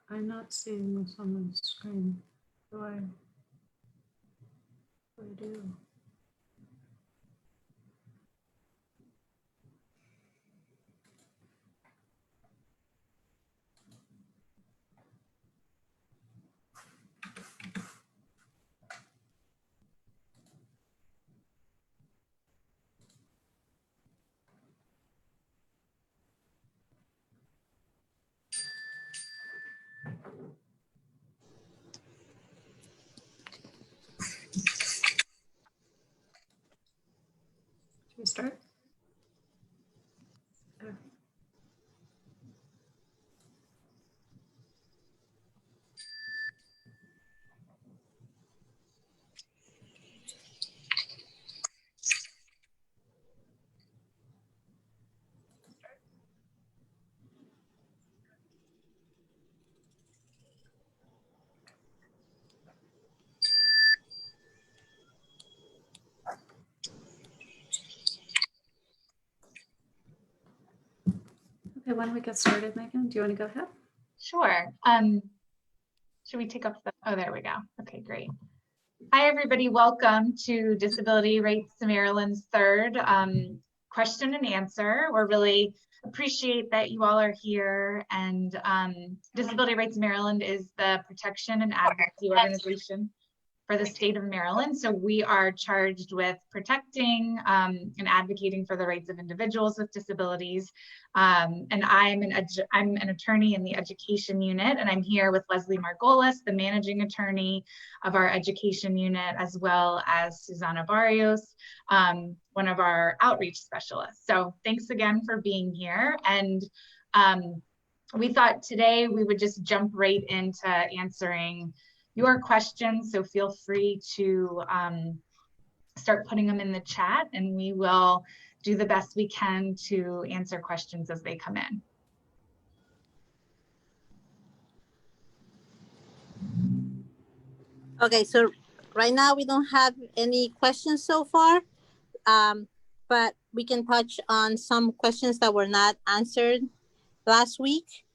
I'm not seeing this on the screen. What do I do? Should we start? Okay, why don't we get started, Megan? Do you want to go ahead? Sure. Should we take up the, oh, there we go. Okay, great. Hi, everybody. Welcome to Disability Rates Maryland's third question and answer. We're really appreciate that you all are here. And Disability Rates Maryland is the protection and advocacy organization for the state of Maryland. So we are charged with protecting and advocating for the rights of individuals with disabilities. And I'm an attorney in the education unit, and I'm here with Leslie Margolis, the managing attorney of our education unit, as well as Susana Barrios, one of our outreach specialists. So thanks again for being here. And we thought today we would just jump right into answering your questions, so feel free to start putting them in the chat, and we will do the best we can to answer questions as they come in. Okay, so right now we don't have any questions so far, but we can touch on some questions that were not answered last week.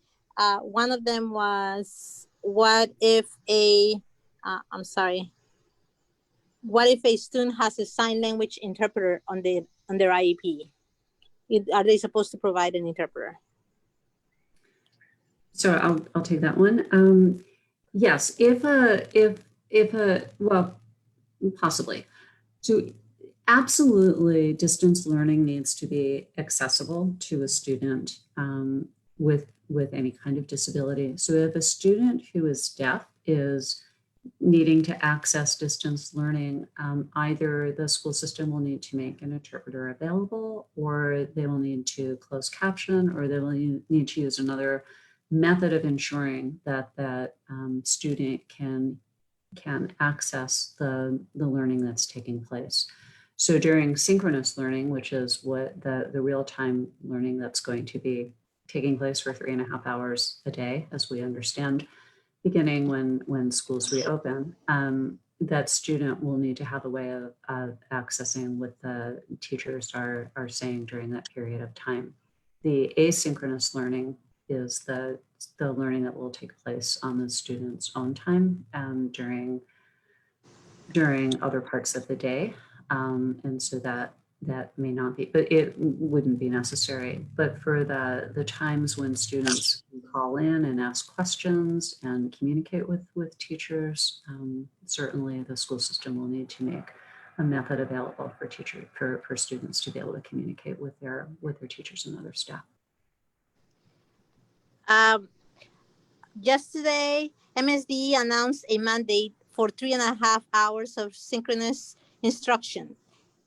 One of them was, what if a student has a sign language interpreter on their IEP? Are they supposed to provide an interpreter? So I'll take that one. Yes, well, possibly. So absolutely, distance learning needs to be accessible to a student with any kind of disability. So if a student who is deaf is needing to access distance learning, either the school system will need to make an interpreter available, or they will need to close caption, or they will need to use another method of ensuring that that student can access the learning that's taking place. So during synchronous learning, which is what the real-time learning that's going to be taking place for 3.5 hours a day, as we understand, beginning when schools reopen, that student will need to have a way of accessing what the teachers are saying during that period of time. The asynchronous learning is the learning that will take place on the student's own time during other parts of the day. And so that may not be, but it wouldn't be necessary. But for the times when students can call in and ask questions and communicate with teachers, certainly the school system will need to make a method available for students to be able to communicate with their teachers and other staff. Yesterday, MSD announced a mandate for 3.5 hours of synchronous instruction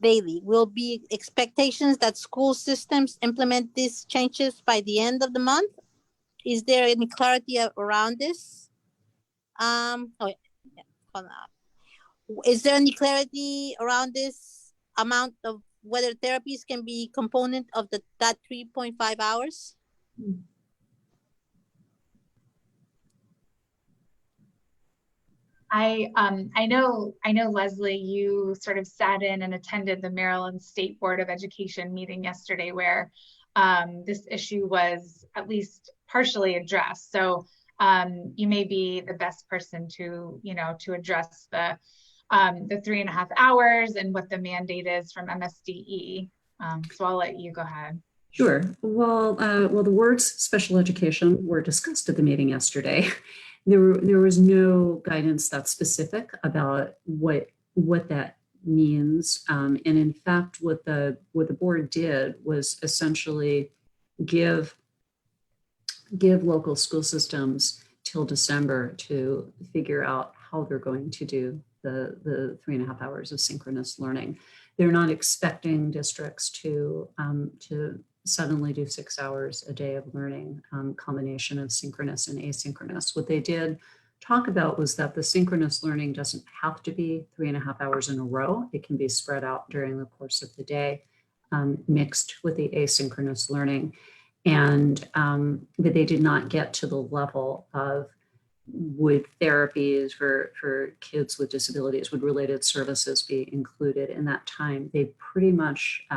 daily. Will be expectations that school systems implement these changes by the end of the month? Is there any clarity around this? Is there any clarity around this amount of whether therapies can be component of that 3.5 hours? I know, Leslie, you sort of sat in and attended the Maryland State Board of Education meeting yesterday where this issue was at least partially addressed. So you may be the best person to, to address the 3.5 hours and what the mandate is from MSDE. So I'll let you go ahead. Sure. Well, the words special education were discussed at the meeting yesterday. There was no guidance that's specific about what that means. And in fact, what the board did was essentially give local school systems till December to figure out how they're going to do the 3.5 hours of synchronous learning. They're not expecting districts to suddenly do 6 hours a day of learning, combination of synchronous and asynchronous. What they did talk about was that the synchronous learning doesn't have to be 3.5 hours in a row. It can be spread out during the course of the day, mixed with the asynchronous learning. And but they did not get to the level of would therapies for kids with disabilities, would related services be included in that time? They pretty much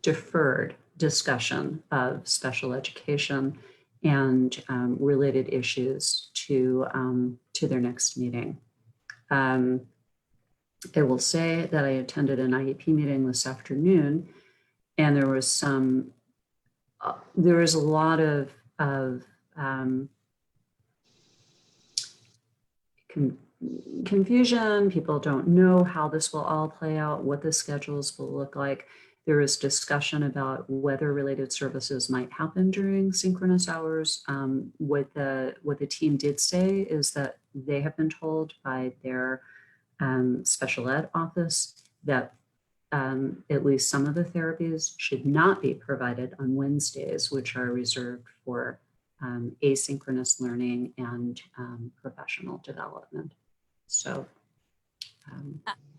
deferred discussion of special education and related issues to their next meeting. I will say that I attended an IEP meeting this afternoon, and there was a lot of confusion. People don't know how this will all play out, what the schedules will look like. There is discussion about whether related services might happen during synchronous hours. What the team did say is that they have been told by their special ed office that at least some of the therapies should not be provided on Wednesdays, which are reserved for asynchronous learning and professional development. So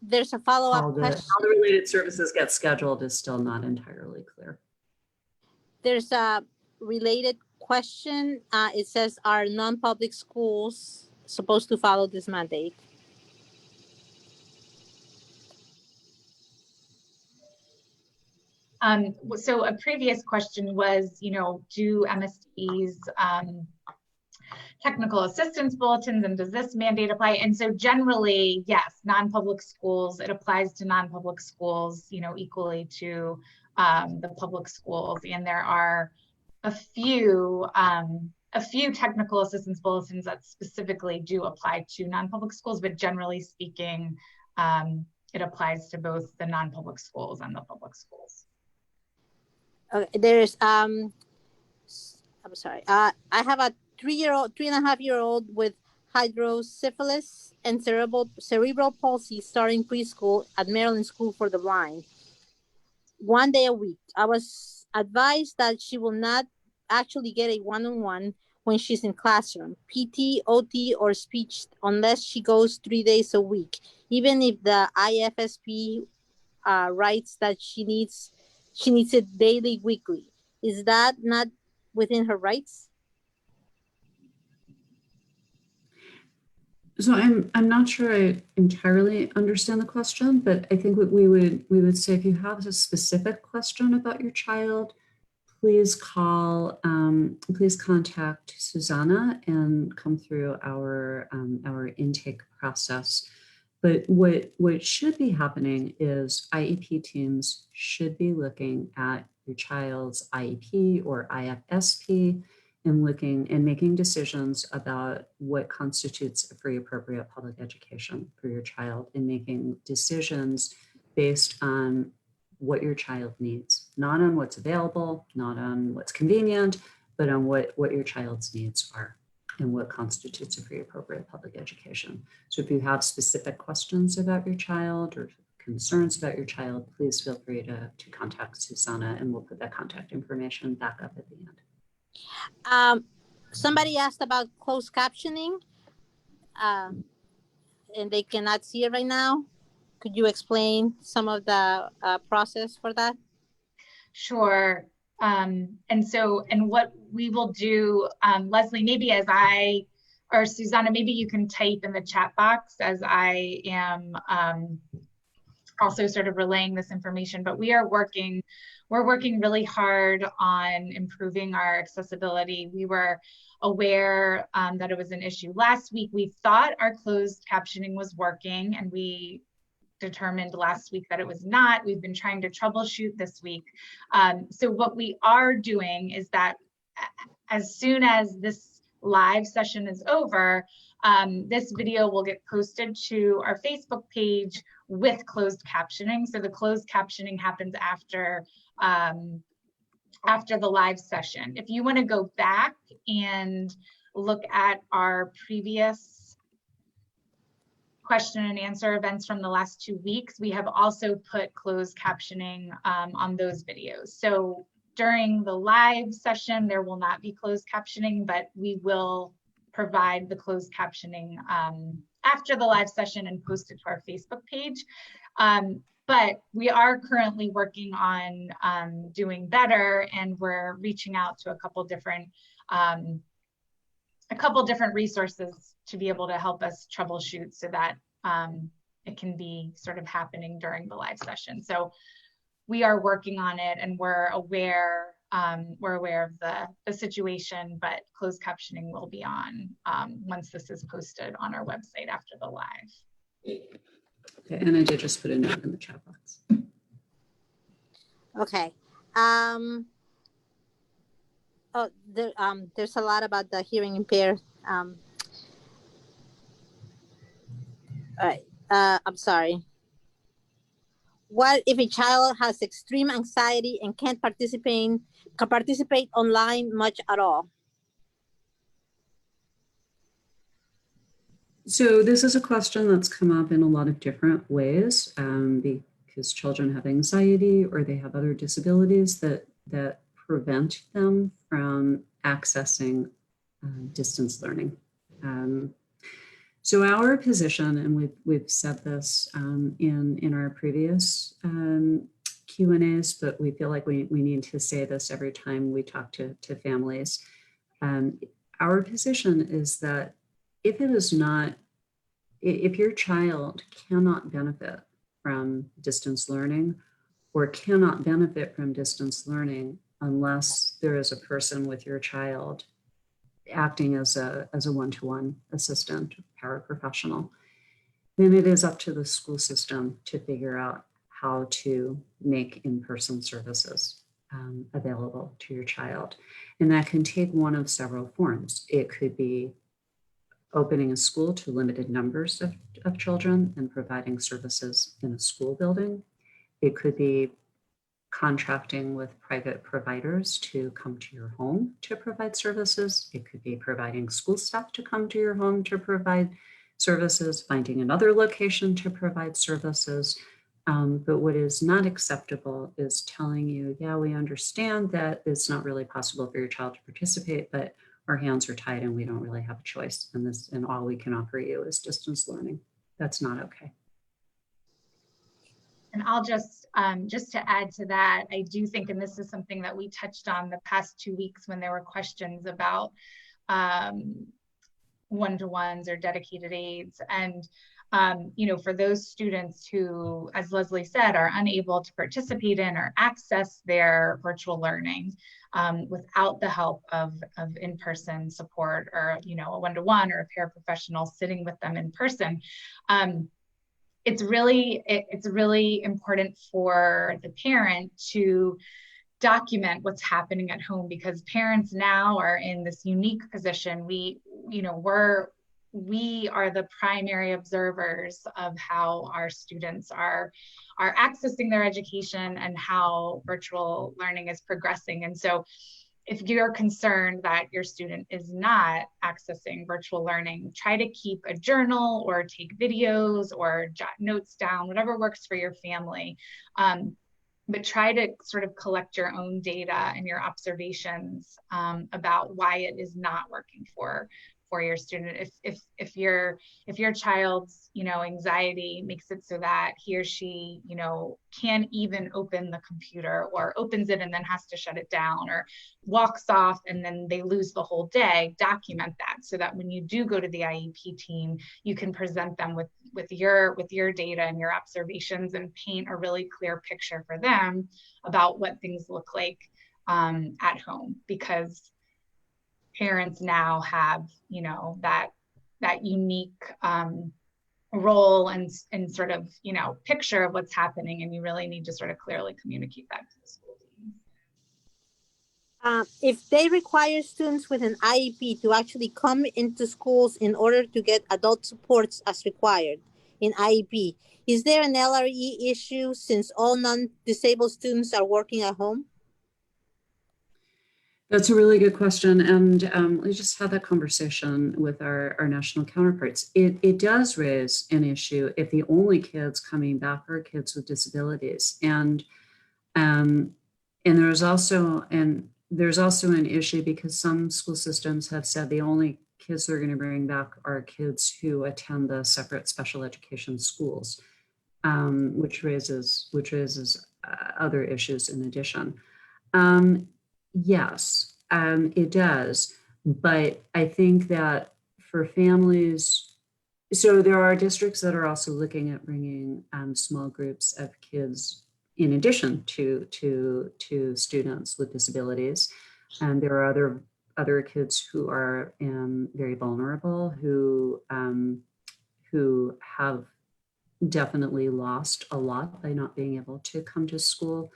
there's a follow-up question. How the related services get scheduled is still not entirely clear. There's a related question. It says, are non-public schools supposed to follow this mandate? So a previous question was, do MSDE's technical assistance bulletins, and does this mandate apply? And so generally, yes, non-public schools, it applies to non-public schools, equally to the public schools. And there are a few technical assistance bulletins that specifically do apply to non-public schools, but generally speaking, it applies to both the non-public schools and the public schools. Okay, there's I'm sorry. I have a 3.5-year-old with hydrocephalus and cerebral palsy starting preschool at Maryland School for the Blind 1 day a week. I was advised that she will not actually get a one-on-one when she's in classroom, PT, OT, or speech unless she goes 3 days a week, even if the IFSP writes that she needs it daily, weekly. Is that not within her rights? So I'm not sure I entirely understand the question, but I think what we would say, if you have a specific question about your child, please contact Susanna and come through our intake process. But what should be happening is IEP teams should be looking at your child's IEP or IFSP and looking and making decisions about what constitutes a free appropriate public education for your child, and making decisions based on what your child needs, not on what's available, not on what's convenient, but on what your child's needs are and what constitutes a free appropriate public education. So if you have specific questions about your child or concerns about your child, please feel free to contact Susanna, and we'll put that contact information back up at the end. Somebody asked about closed captioning, and they cannot see it right now. Could you explain some of the process for that? Sure. And what we will do, Leslie, maybe or Susanna, maybe you can type in the chat box as I am also sort of relaying this information, but we're working really hard on improving our accessibility. We were aware that it was an issue. Last week, we thought our closed captioning was working, and we determined last week that it was not. We've been trying to troubleshoot this week. So what we are doing is that as soon as this live session is over, this video will get posted to our Facebook page with closed captioning. So the closed captioning happens after the live session. If you want to go back and look at our previous question and answer events from the last 2 weeks, we have also put closed captioning on those videos. So during the live session, there will not be closed captioning, but we will provide the closed captioning after the live session and post it to our Facebook page. But we are currently working on doing better, and we're reaching out to a couple different resources to be able to help us troubleshoot so that it can be sort of happening during the live session. So we are working on it, and we're aware of the situation, but closed captioning will be on once this is posted on our website after the live. Okay, and I did just put a note in the chat box. Okay. There's a lot about the hearing impaired. All right. I'm sorry. What if a child has extreme anxiety and can't participate online much at all? So this is a question that's come up in a lot of different ways because children have anxiety or they have other disabilities that prevent them from accessing distance learning. So our position, and we've said this in our previous Q&As, but we feel like we need to say this every time we talk to families. Our position is that if your child cannot benefit from distance learning or cannot benefit from distance learning unless there is a person with your child acting as a one-to-one assistant, paraprofessional, then it is up to the school system to figure out how to make in-person services available to your child. And that can take one of several forms. It could be opening a school to limited numbers of children and providing services in a school building. It could be contracting with private providers to come to your home to provide services. It could be providing school staff to come to your home to provide services, finding another location to provide services. But what is not acceptable is telling you, yeah, we understand that it's not really possible for your child to participate, but our hands are tied and we don't really have a choice. And all we can offer you is distance learning. That's not okay. And I'll just to add to that, I do think, and this is something that we touched on the past 2 weeks when there were questions about one-to-ones or dedicated aides. And, for those students who, as Leslie said, are unable to participate in or access their virtual learning without the help of in-person support or, a one-to-one or a paraprofessional sitting with them in person, it's really important for the parent to document what's happening at home, because parents now are in this unique position. We are the primary observers of how our students are accessing their education and how virtual learning is progressing. And so if you're concerned that your student is not accessing virtual learning, try to keep a journal or take videos or jot notes down, whatever works for your family. But try to sort of collect your own data and your observations about why it is not working for your student. If your child's anxiety makes it so that he or she can't even open the computer, or opens it and then has to shut it down, or walks off and then they lose the whole day, document that so that when you do go to the IEP team, you can present them with your data and your observations and paint a really clear picture for them about what things look like at home. Because parents now have, that unique role and sort of, picture of what's happening, and you really need to sort of clearly communicate that to the school team. If they require students with an IEP to actually come into schools in order to get adult supports as required in IEP, is there an LRE issue since all non-disabled students are working at home? That's a really good question. And we just had that conversation with our national counterparts. It does raise an issue if the only kids coming back are kids with disabilities. And there's also an issue because some school systems have said the only kids they're going to bring back are kids who attend the separate special education schools, which raises other issues in addition. Yes, it does. But I think that for families, so there are districts that are also looking at bringing small groups of kids in addition to students with disabilities. And there are other kids who are very vulnerable, who have definitely lost a lot by not being able to come to school.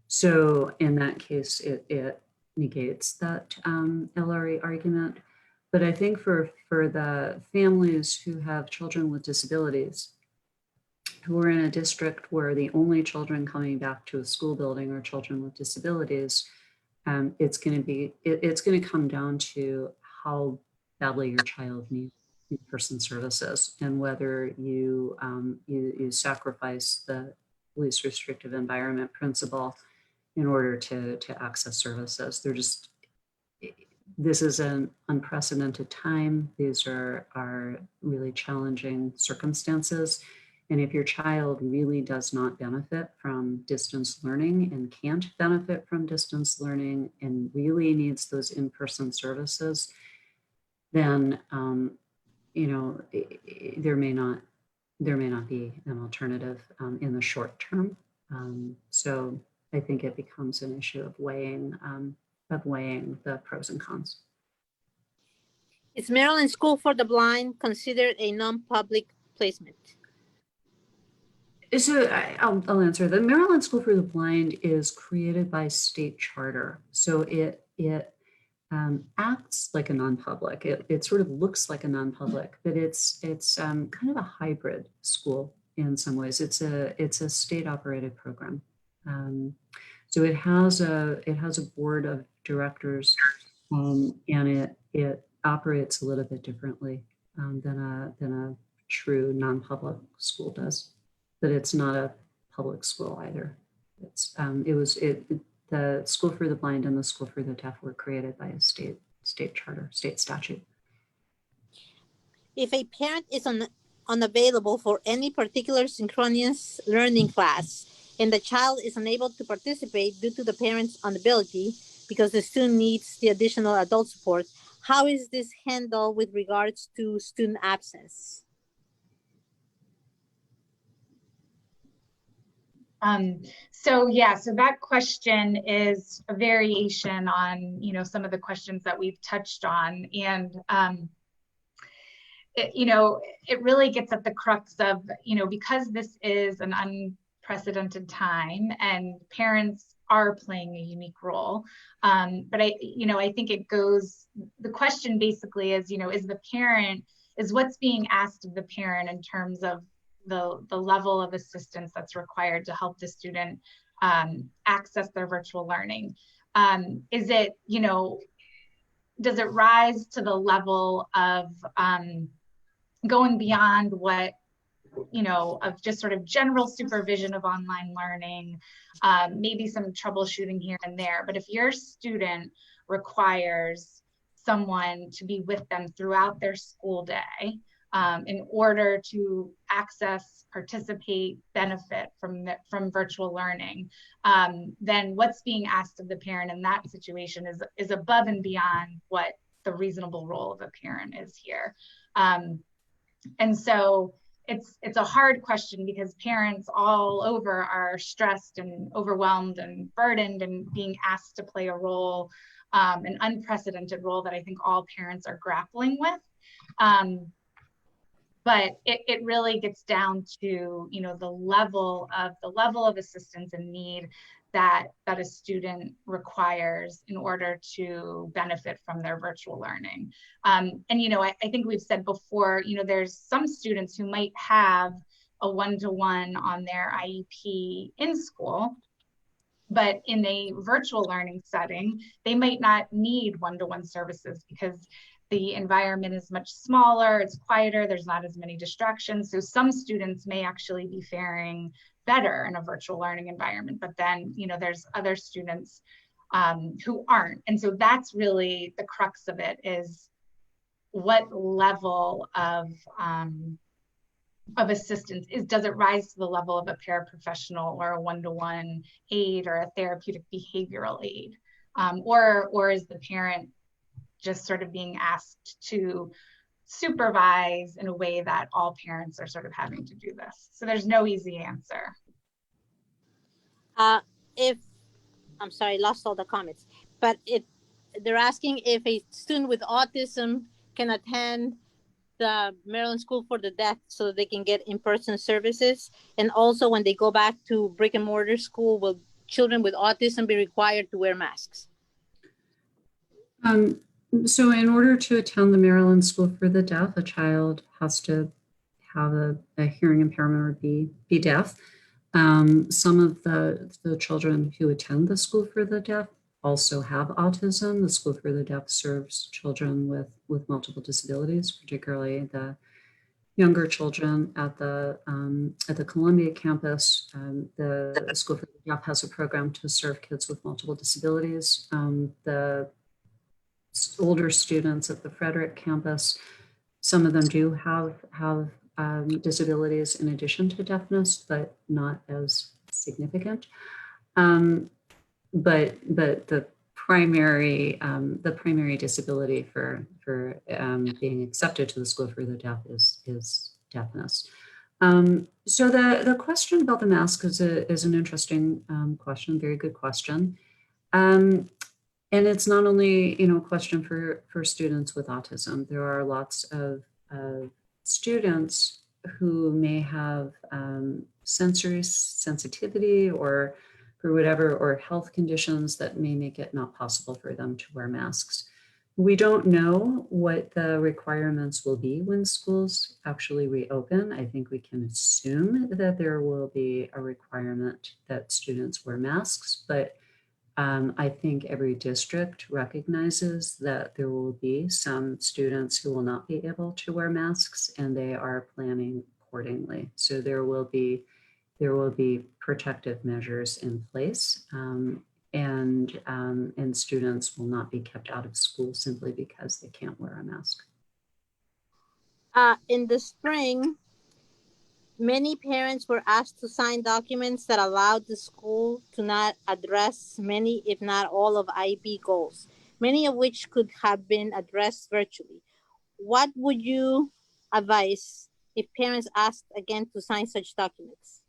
So in that case, it negates that LRE argument. But I think for the families who have children with disabilities, who are in a district where the only children coming back to a school building are children with disabilities, it's going to come down to how badly your child needs in-person services and whether you sacrifice the least restrictive environment principle in order to access services. This is an unprecedented time. These are really challenging circumstances. And if your child really does not benefit from distance learning and can't benefit from distance learning and really needs those in-person services, then there may not be an alternative in the short term. So I think it becomes an issue of weighing the pros and cons. Is Maryland School for the Blind considered a non-public placement? So I'll answer. The Maryland School for the Blind is created by state charter. So it acts like a non-public. It sort of looks like a non-public, but it's kind of a hybrid school in some ways. It's a state-operated program. So it has a board of directors, and it operates a little bit differently than a true non-public school does. But it's not a public school either. The School for the Blind and the School for the Deaf were created by a state charter, state statute. If a parent is unavailable for any particular synchronous learning class and the child is unable to participate due to the parent's inability because the student needs the additional adult support, how is this handled with regards to student absence? So that question is a variation on, some of the questions that we've touched on. And, it really gets at the crux of, because this is an unprecedented time and parents are playing a unique role. But I think the question basically is, is what's being asked of the parent in terms of the level of assistance that's required to help the student access their virtual learning. Is it, does it rise to the level of going beyond what, of just sort of general supervision of online learning, maybe some troubleshooting here and there. But if your student requires someone to be with them throughout their school day, in order to access, participate, benefit from virtual learning, then what's being asked of the parent in that situation is above and beyond what the reasonable role of a parent is here. And so it's a hard question because parents all over are stressed and overwhelmed and burdened and being asked to play a role an unprecedented role that I think all parents are grappling with. But it really gets down to, you know, the level of assistance and need that a student requires in order to benefit from their virtual learning. And, you know, I think we've said before, you know, there's some students who might have a one-to-one on their IEP in school, but in a virtual learning setting, they might not need one-to-one services because the environment is much smaller, it's quieter, there's not as many distractions. So some students may actually be faring better in a virtual learning environment, but then, you know, there's other students who aren't. And so that's really the crux of it, is what level of assistance does it rise to the level of a paraprofessional or a one-to-one aid or a therapeutic behavioral aid, or is the parent just sort of being asked to supervise in a way that all parents are sort of having to do this? So there's no easy answer. If I'm sorry, lost all the comments, but they're asking if a student with autism can attend the Maryland School for the Deaf so they can get in-person services, and also when they go back to brick and mortar school, will children with autism be required to wear masks? So in order to attend the Maryland School for the Deaf, a child has to have a hearing impairment or be deaf. Some of the children who attend the School for the Deaf also have autism. The School for the Deaf serves children with multiple disabilities, particularly the younger children at the Columbia campus. The School for the Deaf has a program to serve kids with multiple disabilities. The older students at the Frederick campus, some of them do have disabilities in addition to deafness, but not as significant. But the primary disability for being accepted to the School for the Deaf is deafness. So the question about the mask is an interesting question, very good question. And it's not only, you know, a question for students with autism. There are lots of students who may have sensory sensitivity or for whatever, or health conditions that may make it not possible for them to wear masks. We don't know what the requirements will be when schools actually reopen. I think we can assume that there will be a requirement that students wear masks, but I think every district recognizes that there will be some students who will not be able to wear masks, and they are planning accordingly. So there will be protective measures in place, and students will not be kept out of school simply because they can't wear a mask. In the spring, many parents were asked to sign documents that allowed the school to not address many, if not all, of IEP goals, many of which could have been addressed virtually. What would you advise if parents asked again to sign such documents?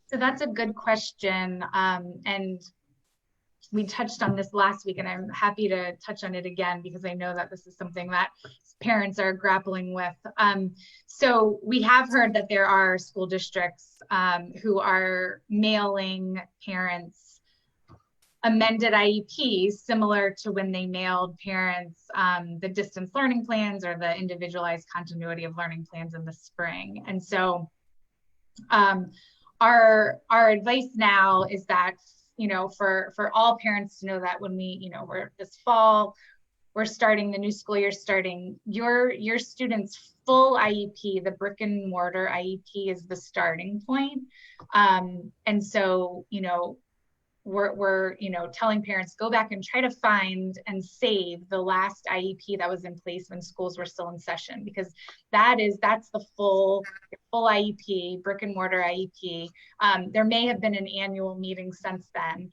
So that's a good question. And we touched on this last week, and I'm happy to touch on it again because I know that this is something that parents are grappling with. So we have heard that there are school districts who are mailing parents amended IEPs similar to when they mailed parents the distance learning plans or the individualized continuity of learning plans in the spring. And so our advice now is that, you know, for all parents to know that when we, you know, we're this fall, we're starting the new school year, starting your student's full IEP, the brick and mortar IEP is the starting point. And so, you know, we're you know, telling parents, go back and try to find and save the last IEP that was in place when schools were still in session, because that's the full IEP, brick and mortar IEP. There may have been an annual meeting since then.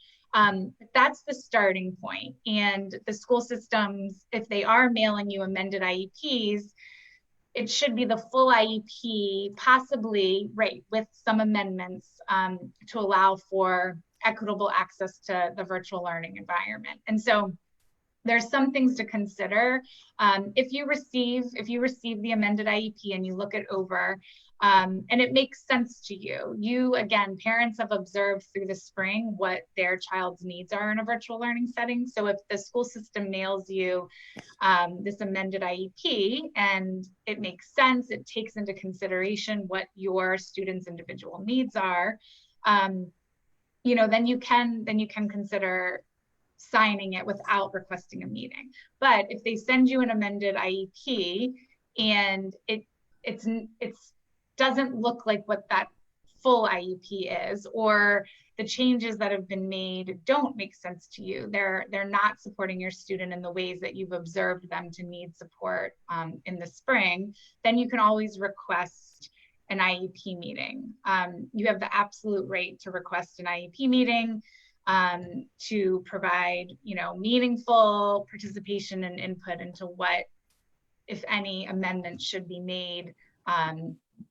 That's the starting point. And the school systems, if they are mailing you amended IEPs, it should be the full IEP, possibly, right, with some amendments to allow for equitable access to the virtual learning environment. And so there's some things to consider. If you receive the amended IEP and you look it over, and it makes sense to you, again, parents have observed through the spring what their child's needs are in a virtual learning setting. So if the school system mails you this amended IEP and it makes sense, it takes into consideration what your student's individual needs are, you know, then you can consider signing it without requesting a meeting. But if they send you an amended IEP and it doesn't look like what that full IEP is, or the changes that have been made don't make sense to you, they're not supporting your student in the ways that you've observed them to need support in the spring, then you can always request an IEP meeting. You have the absolute right to request an IEP meeting to provide, you know, meaningful participation and input into what, if any, amendments should be made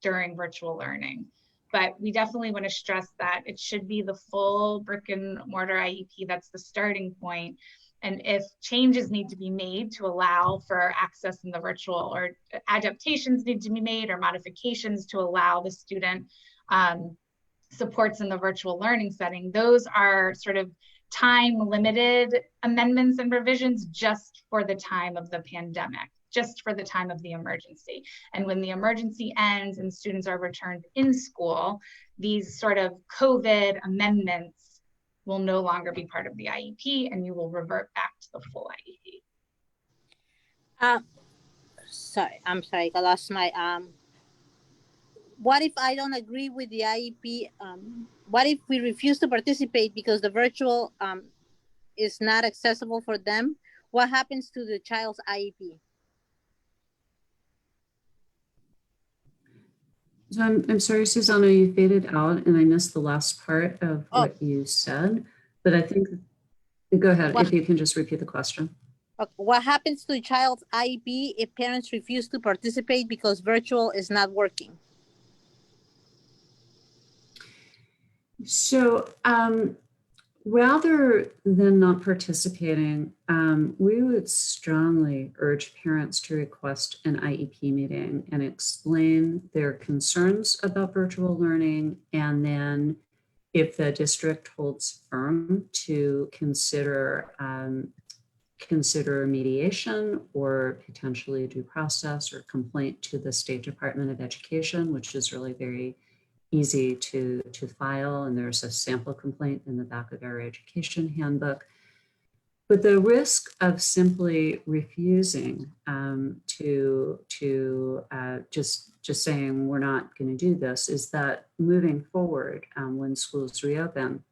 during virtual learning. But we definitely want to stress that it should be the full brick and mortar IEP. That's the starting point. And if changes need to be made to allow for access in the virtual, or adaptations need to be made, or modifications to allow the student supports in the virtual learning setting, those are sort of time limited amendments and revisions just for the time of the pandemic, just for the time of the emergency. And when the emergency ends and students are returned in school, these sort of COVID amendments will no longer be part of the IEP, and you will revert back to the full IEP. I'm sorry, I lost my, what if I don't agree with the IEP? What if we refuse to participate because the virtual is not accessible for them? What happens to the child's IEP? So I'm sorry, Susanna, you faded out and I missed the last part of what you said, but I think, go ahead, if you can just repeat the question. What happens to the child's IEP if parents refuse to participate because virtual is not working? So rather than not participating, we would strongly urge parents to request an IEP meeting and explain their concerns about virtual learning. And then if the district holds firm, to consider mediation or potentially due process or complaint to the State Department of Education, which is really very easy to file, and there's a sample complaint in the back of our education handbook. But the risk of simply refusing to just saying we're not going to do this is that moving forward, when schools reopen,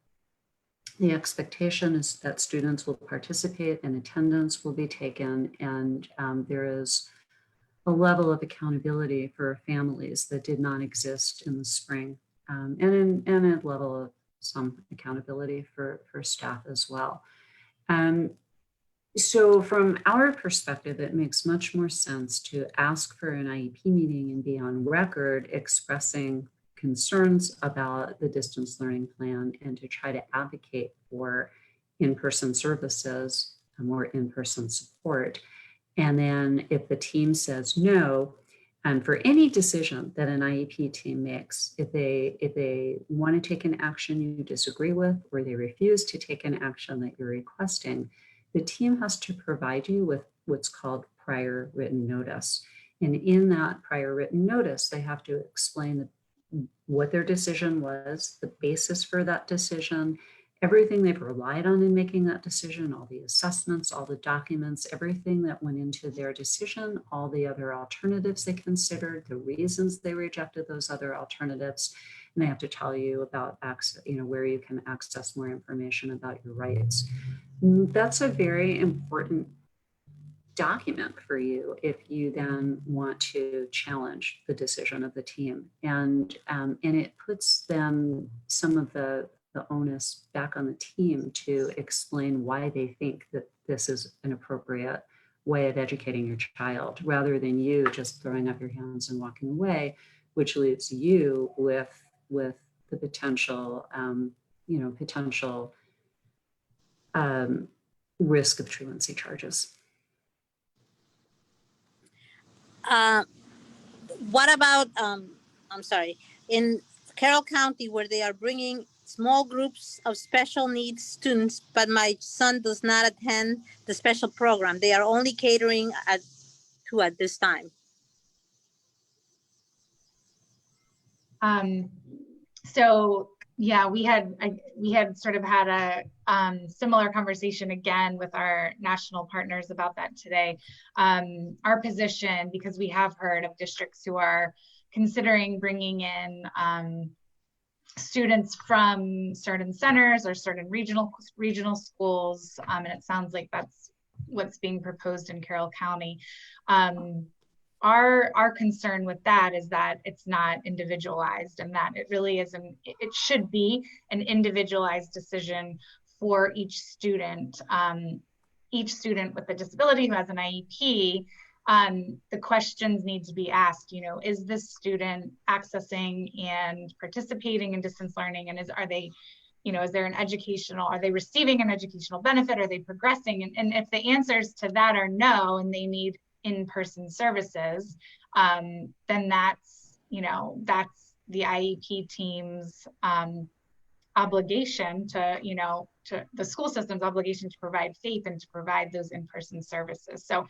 the expectation is that students will participate and attendance will be taken, and there is a level of accountability for families that did not exist in the spring, and a level of some accountability for staff as well. So from our perspective, it makes much more sense to ask for an IEP meeting and be on record expressing concerns about the distance learning plan, and to try to advocate for in-person services and more in-person support. And then if the team says no, and for any decision that an IEP team makes, if they want to take an action you disagree with, or they refuse to take an action that you're requesting, the team has to provide you with what's called prior written notice. And in that prior written notice, they have to explain what their decision was, the basis for that decision, everything they've relied on in making that decision, all the assessments, all the documents, everything that went into their decision, all the other alternatives they considered, the reasons they rejected those other alternatives. And they have to tell you about access, where you can access more information about your rights. That's a very important document for you if you then want to challenge the decision of the team. And it puts them some of the onus back on the team to explain why they think that this is an appropriate way of educating your child, rather than you just throwing up your hands and walking away, which leaves you with the potential potential risk of truancy charges. What about, I'm sorry, in Carroll County, where they are bringing small groups of special needs students, but my son does not attend the special program. They are only catering at this time. So yeah, we had sort of had a similar conversation again with our national partners about that today. Our position, because we have heard of districts who are considering bringing in students from certain centers or certain regional schools, and it sounds like that's what's being proposed in Carroll County. Our concern with that is that it's not individualized, and that it really isn't. It should be an individualized decision for each student. Each student with a disability who has an IEP, the questions need to be asked. Is this student accessing and participating in distance learning, and is there are they receiving an educational benefit? Are they progressing? And if the answers to that are no, and they need in-person services, then that's the IEP team's obligation to the school system's obligation to provide FAPE and to provide those in-person services. So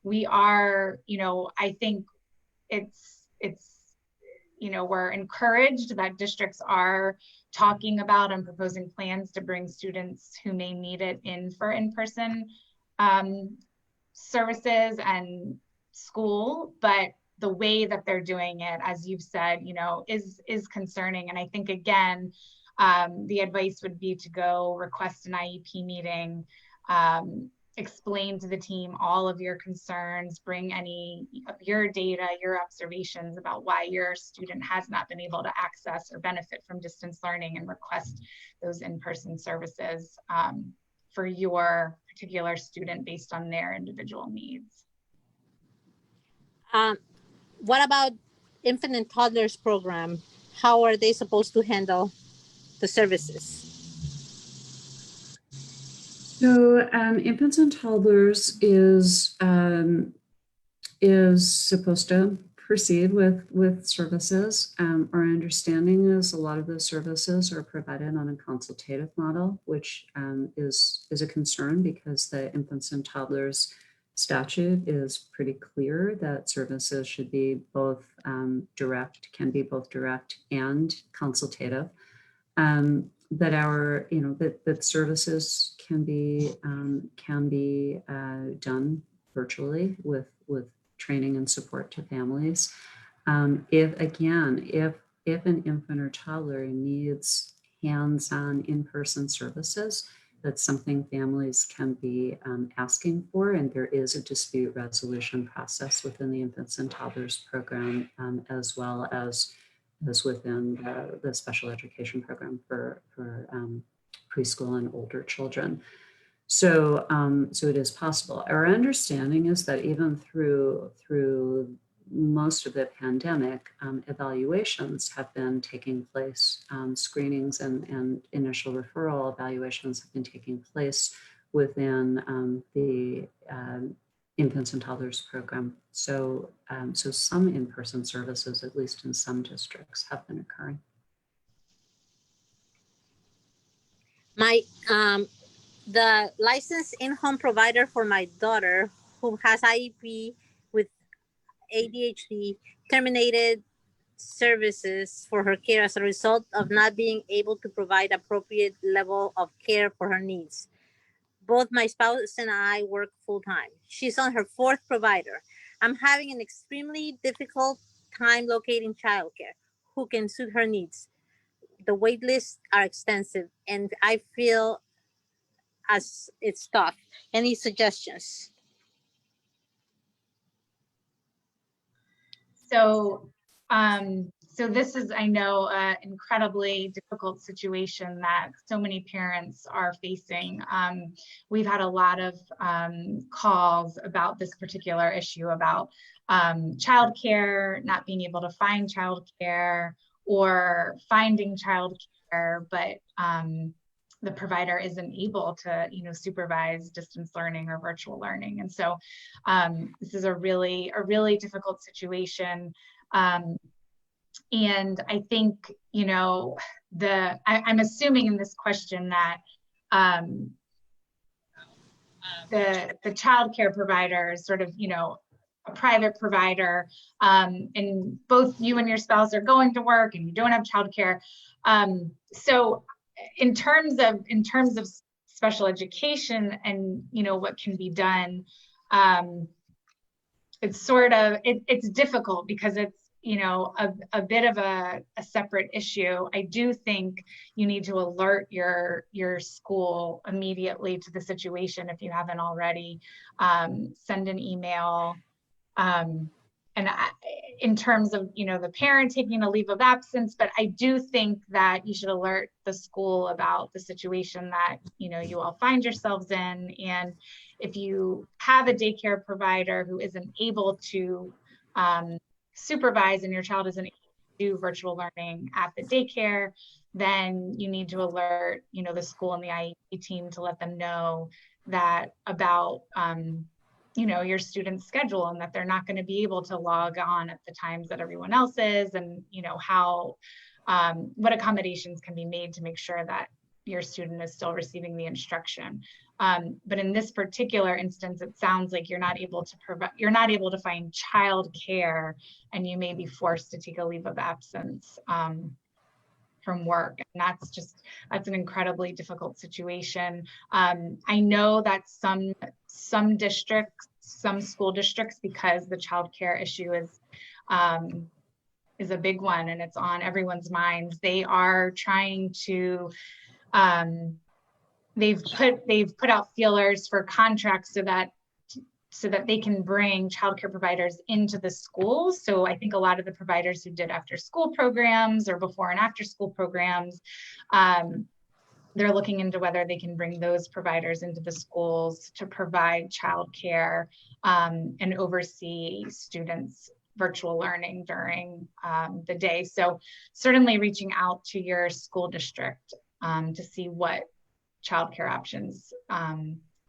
we are, I think we're encouraged that districts are talking about and proposing plans to bring students who may need it in for in-person services and school, but the way that they're doing it, as you've said, is concerning. And I think, again, the advice would be to go request an IEP meeting, explain to the team all of your concerns, bring any of your data, your observations about why your student has not been able to access or benefit from distance learning, and request those in-person services for your particular student based on their individual needs. What about infant and toddlers program? How are they supposed to handle the services? So infants and toddlers is supposed to proceed with services. Our understanding is a lot of those services are provided on a consultative model, which is a concern, because the infants and toddlers statute is pretty clear that services should be both direct and consultative. That services can be done virtually with training and support to families. If an infant or toddler needs hands-on in-person services, that's something families can be asking for, and there is a dispute resolution process within the infants and toddlers program, as well as within the special education program for preschool and older children. So it is possible. Our understanding is that even through most of the pandemic, evaluations have been taking place. Screenings and initial referral evaluations have been taking place within the infants and toddlers program. So some in-person services, at least in some districts, have been occurring. The licensed in-home provider for my daughter, who has IEP with ADHD, terminated services for her care as a result of not being able to provide appropriate level of care for her needs. Both my spouse and I work full-time. She's on her fourth provider. I'm having an extremely difficult time locating childcare who can suit her needs. The wait lists are extensive, and I feel as it's tough. Any suggestions? So this is, I know, an incredibly difficult situation that so many parents are facing. We've had a lot of calls about this particular issue, about childcare, not being able to find childcare, or finding childcare childcare, but the provider isn't able to, supervise distance learning or virtual learning. And so this is a really difficult situation. And I think, I'm assuming in this question that the child care provider is sort of, a private provider, and both you and your spouse are going to work and you don't have childcare. So in terms of special education and, what can be done, it's sort of, it's difficult because it's, a bit of a separate issue. I do think you need to alert your school immediately to the situation if you haven't already. Send an email. In terms of, the parent taking a leave of absence, but I do think that you should alert the school about the situation that, you all find yourselves in. And if you have a daycare provider who isn't able to supervise and your child isn't able to do virtual learning at the daycare, then you need to alert, the school and the IEP team to let them know that about, your student's schedule and that they're not going to be able to log on at the times that everyone else is, and, how, what accommodations can be made to make sure that your student is still receiving the instruction. But in this particular instance, it sounds like you're not able to find child-care, and you may be forced to take a leave of absence from work. And that's an incredibly difficult situation. I know that some districts, some school districts, because the childcare issue is a big one and it's on everyone's minds, they are trying to they've put out feelers for contracts so that they can bring childcare providers into the schools. So I think a lot of the providers who did after school programs or before and after school programs, they're looking into whether they can bring those providers into the schools to provide childcare and oversee students' virtual learning during the day. So certainly reaching out to your school district to see what childcare options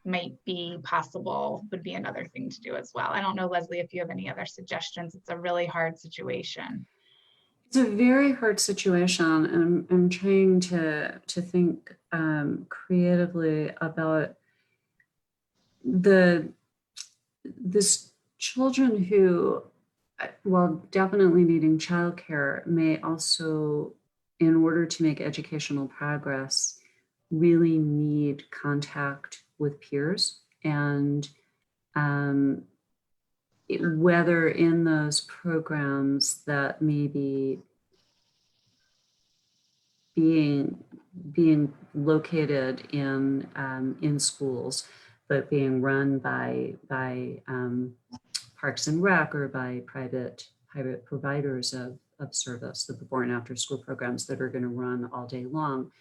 might be possible would be another thing to do as well. I don't know, Leslie, if you have any other suggestions. It's a really hard situation. It's a very hard situation, and I'm trying to think creatively about this children who, while definitely needing childcare, may also, in order to make educational progress, really need contact with peers. And whether in those programs that may be being located in schools, but being run by Parks and Rec or by private providers of service, the before and after school programs that are going to run all day long,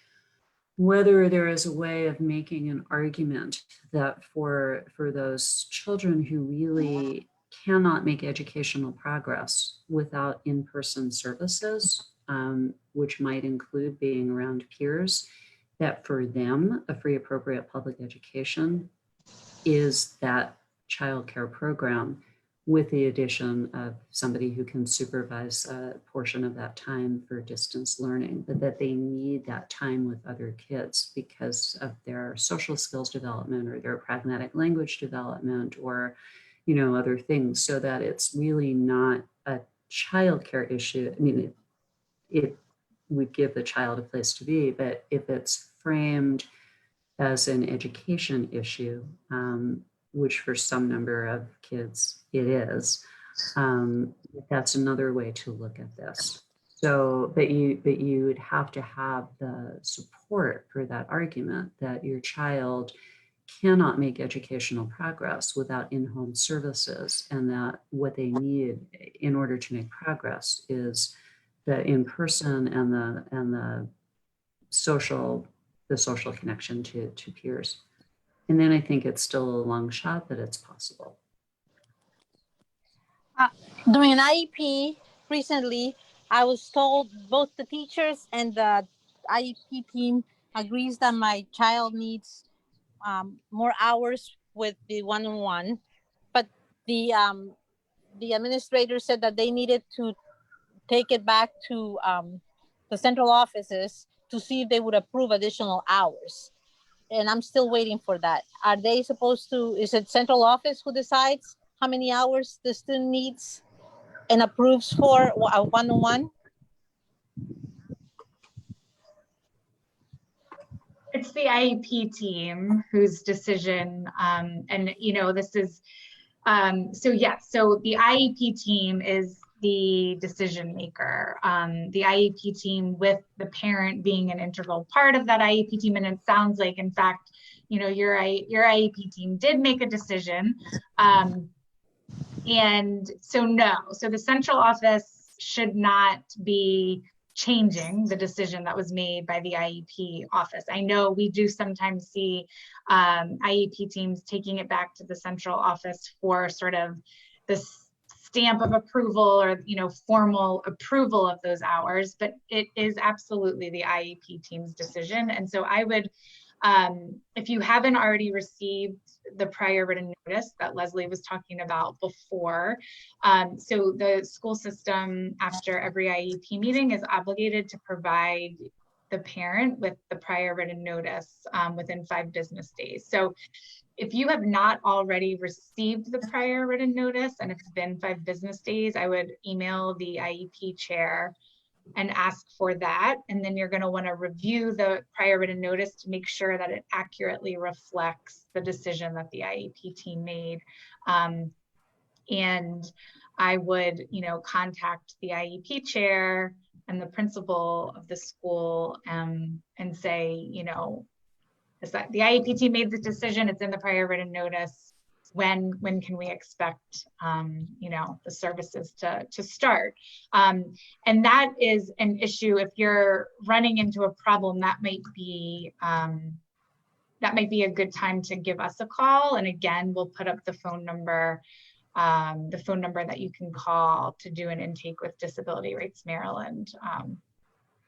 whether there is a way of making an argument that for those children who really cannot make educational progress without in-person services, which might include being around peers, that for them, a free appropriate public education is that childcare program, with the addition of somebody who can supervise a portion of that time for distance learning, but that they need that time with other kids because of their social skills development or their pragmatic language development or, other things, so that it's really not a childcare issue. I mean, it would give the child a place to be, but if it's framed as an education issue, which for some number of kids it is, that's another way to look at this. So, but you would have to have the support for that argument that your child cannot make educational progress without in-home services, and that what they need in order to make progress is the in-person and the social connection to peers. And then I think it's still a long shot that it's possible. During an IEP recently, I was told both the teachers and the IEP team agrees that my child needs more hours with the one-on-one, but the administrator said that they needed to take it back to the central offices to see if they would approve additional hours. And I'm still waiting for that. Are they supposed to, is it central office who decides how many hours the student needs and approves for a one-on-one? It's the IEP team whose decision, and you know, this is, so yes, so the IEP team is the decision maker. The IEP team, with the parent being an integral part of that IEP team, and it sounds like, in fact, you know, your IEP team did make a decision. And so no, so the central office should not be changing the decision that was made by the IEP office. I know we do sometimes see IEP teams taking it back to the central office for sort of this stamp of approval or, you know, formal approval of those hours, but it is absolutely the IEP team's decision. And so I would, if you haven't already received the prior written notice that Leslie was talking about before, so the school system, after every IEP meeting, is obligated to provide the parent with the prior written notice within 5 business days. So if you have not already received the prior written notice and it's been 5 business days, I would email the IEP chair and ask for that. And then you're going to want to review the prior written notice to make sure that it accurately reflects the decision that the IEP team made. And I would, you know, contact the IEP chair and the principal of the school and say, you know, is that the IEP team made the decision, it's in the prior written notice. When can we expect, you know, the services to start? And that is an issue. If you're running into a problem, that might be a good time to give us a call. And again, we'll put up the phone number that you can call to do an intake with Disability Rights Maryland.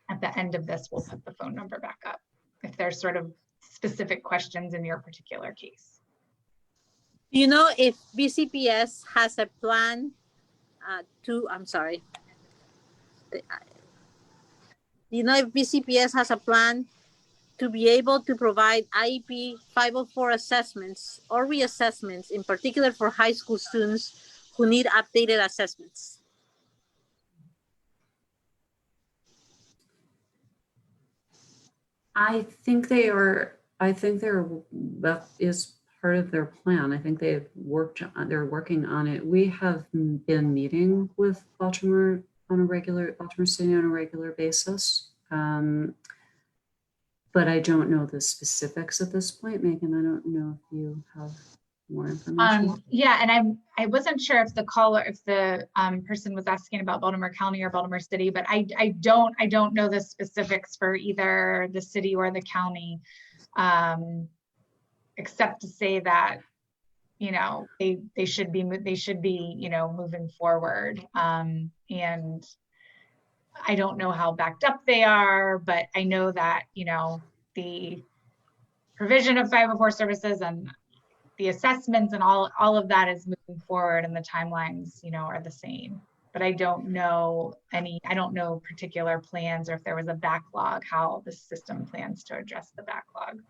At the end of this, we'll put the phone number back up if there's sort of specific questions in your particular case. You know, if BCPS has a plan you know, if BCPS has a plan to be able to provide IEP 504 assessments or reassessments, in particular for high school students who need updated assessments? I think they're, that is part of their plan. I think they're working on it. We have been meeting with Baltimore City on a regular basis. But I don't know the specifics at this point. Megan, I don't know if you have more information. Yeah, and I wasn't sure if the person was asking about Baltimore County or Baltimore City, but I don't know the specifics for either the city or the county, except to say that, you know, they should be, you know, moving forward. And I don't know how backed up they are, but I know that, you know, the provision of 504 services and the assessments and all of that is moving forward, and the timelines, you know, are the same. But I don't know particular plans, or if there was a backlog, how the system plans to address the backlog.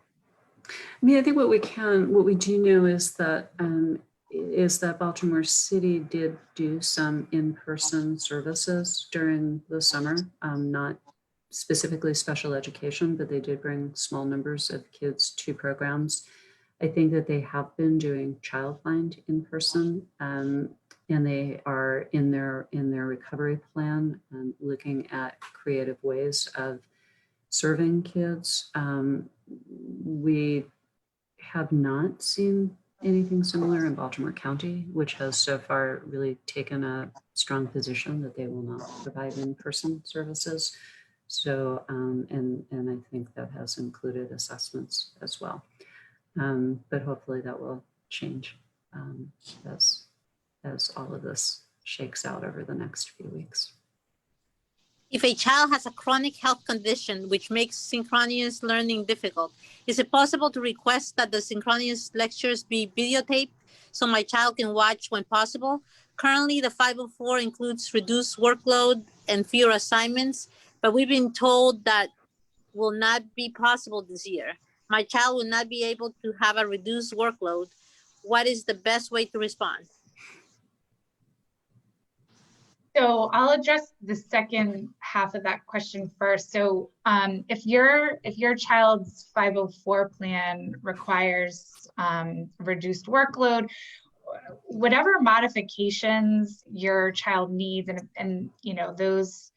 I mean, I think what we do know is that Baltimore City did do some in-person services during the summer, not specifically special education, but they did bring small numbers of kids to programs. I think that they have been doing Childfind in person, and they are in their recovery plan looking at creative ways of serving kids. We have not seen anything similar in Baltimore County, which has so far really taken a strong position that they will not provide in-person services. So, and I think that has included assessments as well. But hopefully that will change as all of this shakes out over the next few weeks. If a child has a chronic health condition which makes synchronous learning difficult, is it possible to request that the synchronous lectures be videotaped so my child can watch when possible? Currently, the 504 includes reduced workload and fewer assignments, but we've been told that will not be possible this year. My child will not be able to have a reduced workload. What is the best way to respond? So I'll address the second half of that question first. So if your child's 504 plan requires reduced workload, whatever modifications your child needs, and you know those,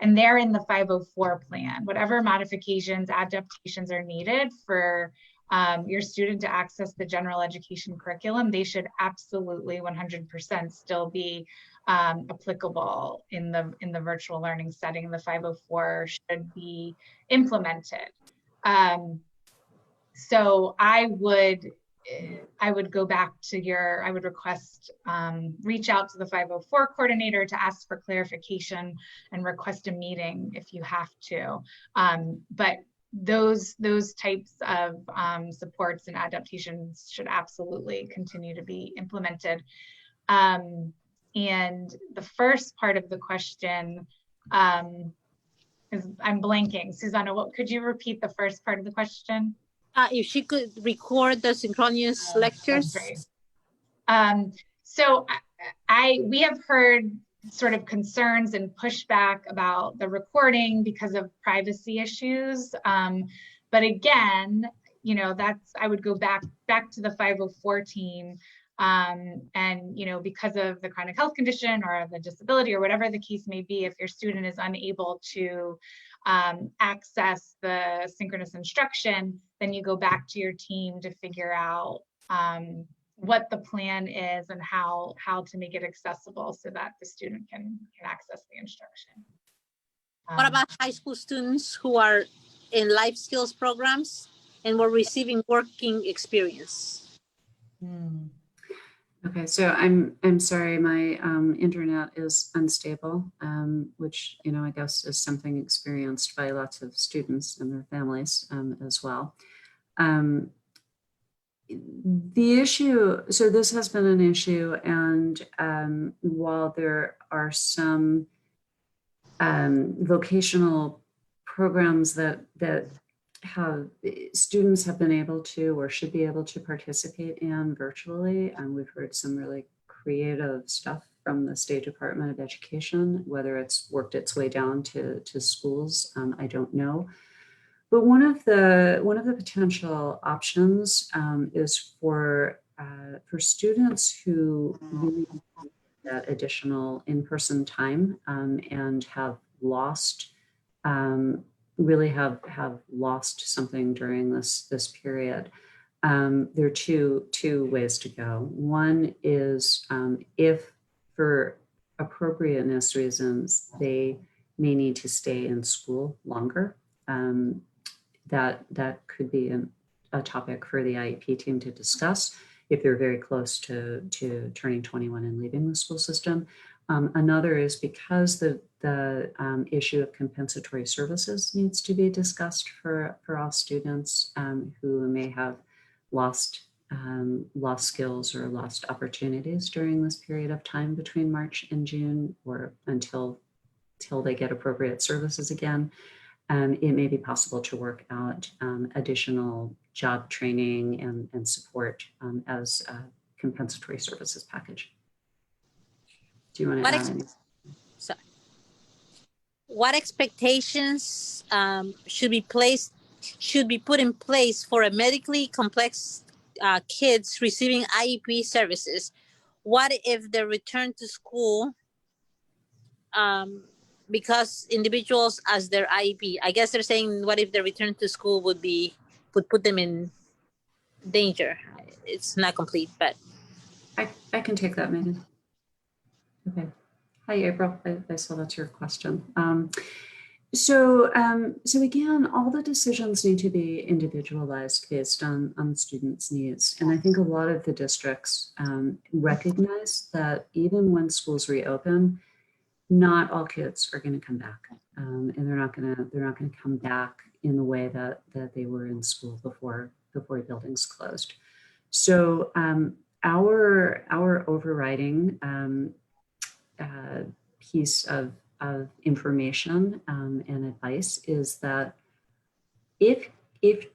and they're in the 504 plan, whatever modifications, adaptations are needed for your student to access the general education curriculum, they should absolutely 100% still be applicable in the virtual learning setting. The 504 should be implemented. So I would go back to I would request, reach out to the 504 coordinator to ask for clarification and request a meeting if you have to. But those types of supports and adaptations should absolutely continue to be implemented. And the first part of the question, I'm blanking. Susanna, could you repeat the first part of the question? If she could record the synchronous lectures. That's right. So we have heard sort of concerns and pushback about the recording because of privacy issues. But again, you know, I would go back to the 504 team. And, you know, because of the chronic health condition or the disability or whatever the case may be, if your student is unable to access the synchronous instruction, then you go back to your team to figure out what the plan is and how to make it accessible so that the student can access the instruction. What about high school students who are in life skills programs and were receiving working experience? Okay, so I'm sorry, my internet is unstable, which, you know, I guess is something experienced by lots of students and their families as well. The issue, so this has been an issue, and while there are some vocational programs that students have been able to or should be able to participate in virtually, and we've heard some really creative stuff from the State Department of Education. Whether it's worked its way down to schools, I don't know. But one of the potential options is for students who really need that additional in-person time and have lost really have lost something during this period. There are two ways to go. One is if for appropriateness reasons they may need to stay in school longer. That could be a topic for the IEP team to discuss if they're very close to turning 21 and leaving the school system. Another is because the issue of compensatory services needs to be discussed for all students who may have lost skills or lost opportunities during this period of time between March and June, or until they get appropriate services again. It may be possible to work out additional job training and support as a compensatory services package. Do you want to add anything? Sorry. What expectations should be put in place for a medically complex kids receiving IEP services? What if the return to school because individuals as their IEP, I guess they're saying, what if the return to school would put them in danger? It's not complete, but I can take that, Megan. Okay. Hi, April. I saw that's your question. So again, all the decisions need to be individualized based on students' needs. And I think a lot of the districts recognize that even when schools reopen, not all kids are going to come back, and they're not going to come back in the way that they were in school before buildings closed. So our overriding piece of information and advice is that if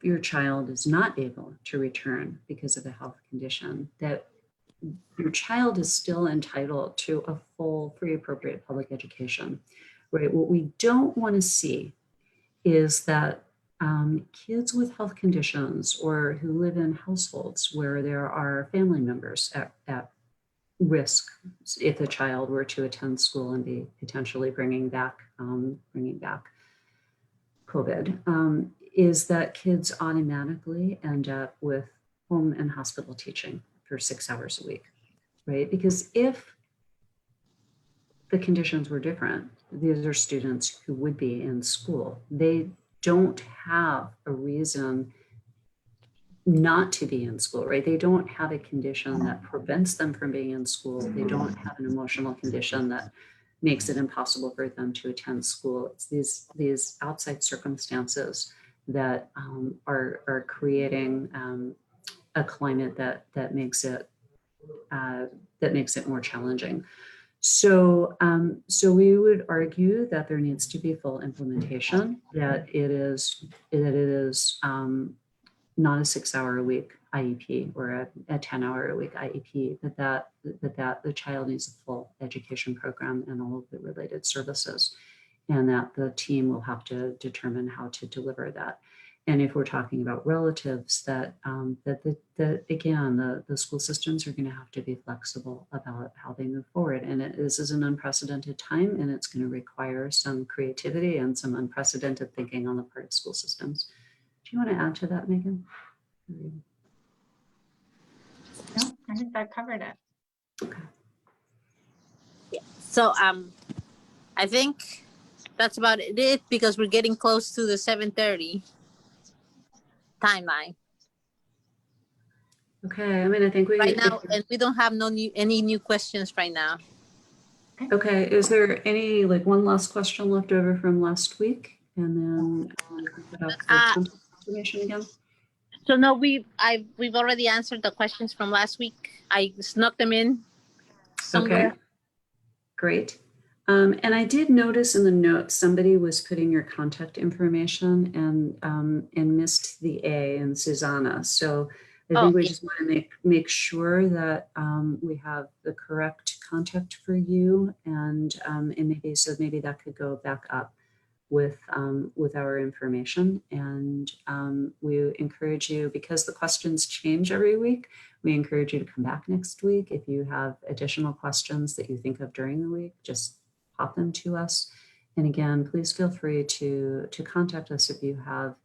your child is not able to return because of a health condition, that your child is still entitled to a full, free, appropriate public education, right? What we don't want to see is that kids with health conditions or who live in households where there are family members at risk if the child were to attend school and be potentially bringing back COVID, is that kids automatically end up with home and hospital teaching for 6 hours a week, right? Because if the conditions were different, these are students who would be in school. They don't have a reason not to be in school, right? They don't have a condition that prevents them from being in school. They don't have an emotional condition that makes it impossible for them to attend school. It's these outside circumstances that are creating a climate that makes it more challenging. So, we would argue that there needs to be full implementation. That it is not a 6 hour a week IEP or a 10 hour a week IEP, that the child needs a full education program and all of the related services, and that the team will have to determine how to deliver that. And if we're talking about relatives, that again, the school systems are going to have to be flexible about how they move forward. And this is an unprecedented time, and it's going to require some creativity and some unprecedented thinking on the part of school systems. Do you want to add to that, Megan? No, I think that covered it. Okay. Yeah. So I think that's about it because we're getting close to the 7:30 timeline Okay. I mean, I think we right now, and we don't have any new questions right now. Okay. Is there any one last question left over from last week, and then put up the contact information again? So no, we've already answered the questions from last week. I snuck them in somewhere. Okay. Great. And I did notice in the notes somebody was putting your contact information and missed the A in Susanna. So I think we just want to make sure that we have the correct contact for you, and maybe that could go back up with our information. And we encourage you, because the questions change every week, we encourage you to come back next week. If you have additional questions that you think of during the week, just pop them to us. And again, please feel free to contact us if you have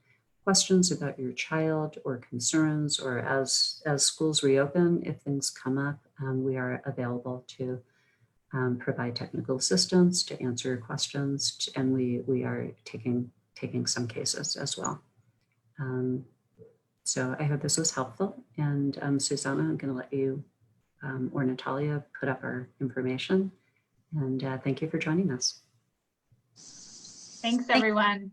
questions about your child or concerns, or as schools reopen, if things come up, we are available to provide technical assistance, to answer your questions, and we are taking some cases as well. So I hope this was helpful. And Susanna, I'm going to let you or Natalia put up our information. And thank you for joining us. Thanks, everyone.